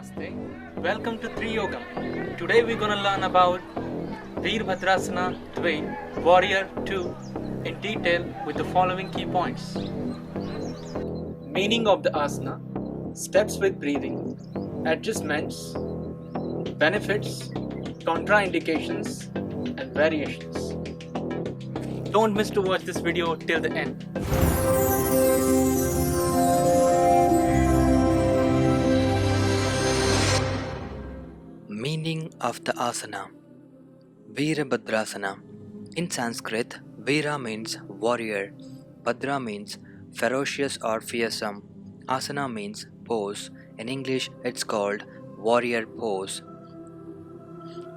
Namaste. Welcome to Triyogam. Today we're gonna learn about Virbhadrasana 3, Warrior 2 in detail with the following key points. Meaning of the asana, steps with breathing, adjustments, benefits, contraindications, and variations. Don't miss to watch this video till the end. Meaning of the asana. Virbhadrasana. In Sanskrit, Vira means warrior, Bhadra means ferocious or fearsome, asana means pose. In English, it's called warrior pose.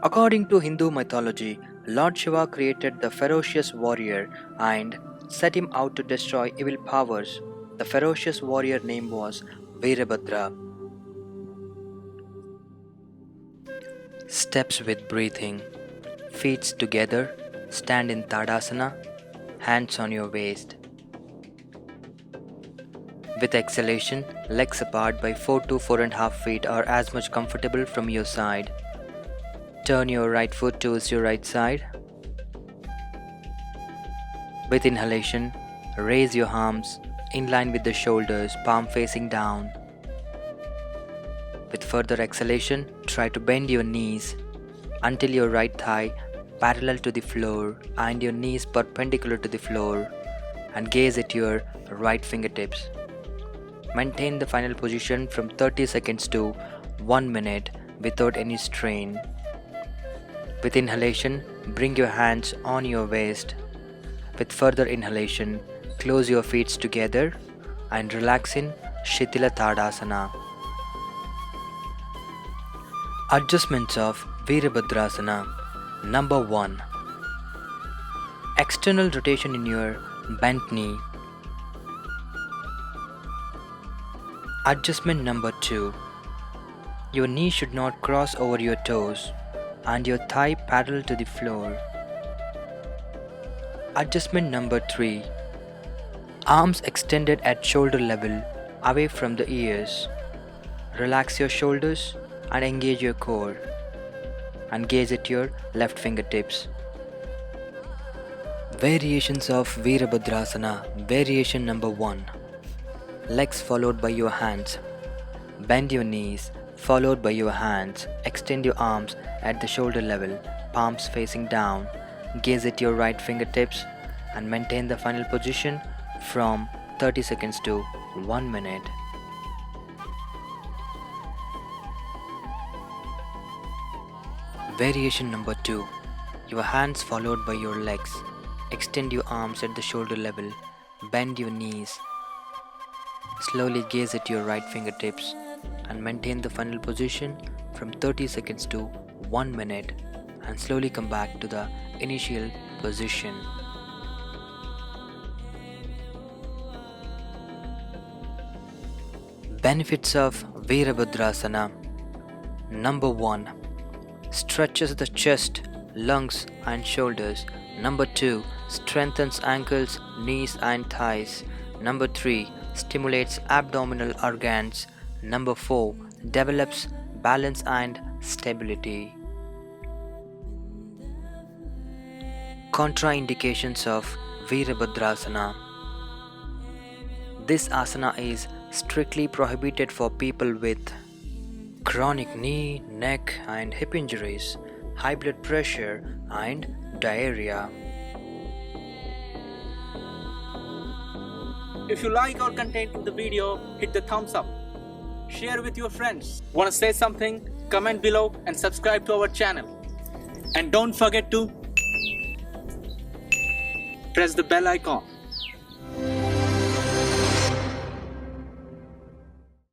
According to Hindu mythology, Lord Shiva created the ferocious warrior and set him out to destroy evil powers. The ferocious warrior name was Virbhadra. Steps with breathing. Feet together, stand in Tadasana, hands on your waist. With exhalation, legs apart by 4 to 4.5 feet or as much comfortable from your side. Turn your right foot towards your right side. With inhalation, raise your arms in line with the shoulders, palm facing down. With further exhalation, try to bend your knees until your right thigh parallel to the floor and your knees perpendicular to the floor, and gaze at your right fingertips. Maintain the final position from 30 seconds to 1 minute without any strain. With inhalation, bring your hands on your waist. With further inhalation, close your feet together and relax in Shitila Tadasana. Adjustments of Virbhadrasana. Number 1. External rotation in your bent knee. Adjustment number 2. Your knee should not cross over your toes and your thigh parallel to the floor. Adjustment number 3. Arms extended at shoulder level away from the ears. Relax your shoulders and engage your core, and gaze at your left fingertips. Variations of Virbhadrasana. Variation number 1. Legs followed by your hands. Bend your knees, followed by your hands. Extend your arms at the shoulder level, palms facing down. Gaze at your right fingertips and maintain the final position from 30 seconds to 1 minute. Variation number 2. Your hands followed by your legs. Extend your arms at the shoulder level. Bend your knees. Slowly gaze at your right fingertips and maintain the final position from 30 seconds to 1 minute, and slowly come back to the initial position. Benefits of Virbhadrasana. Number 1. Stretches the chest, lungs and shoulders. Number 2. Strengthens ankles, knees and thighs. Number 3. Stimulates abdominal organs. Number 4. Develops balance and stability. Contraindications of Virbhadrasana. This asana is strictly prohibited for people with chronic knee, neck and hip injuries, high blood pressure and diarrhea. If you like our content in the video, hit the thumbs up. Share with your friends. Want to say something? Comment below and subscribe to our channel. And don't forget to press the bell icon.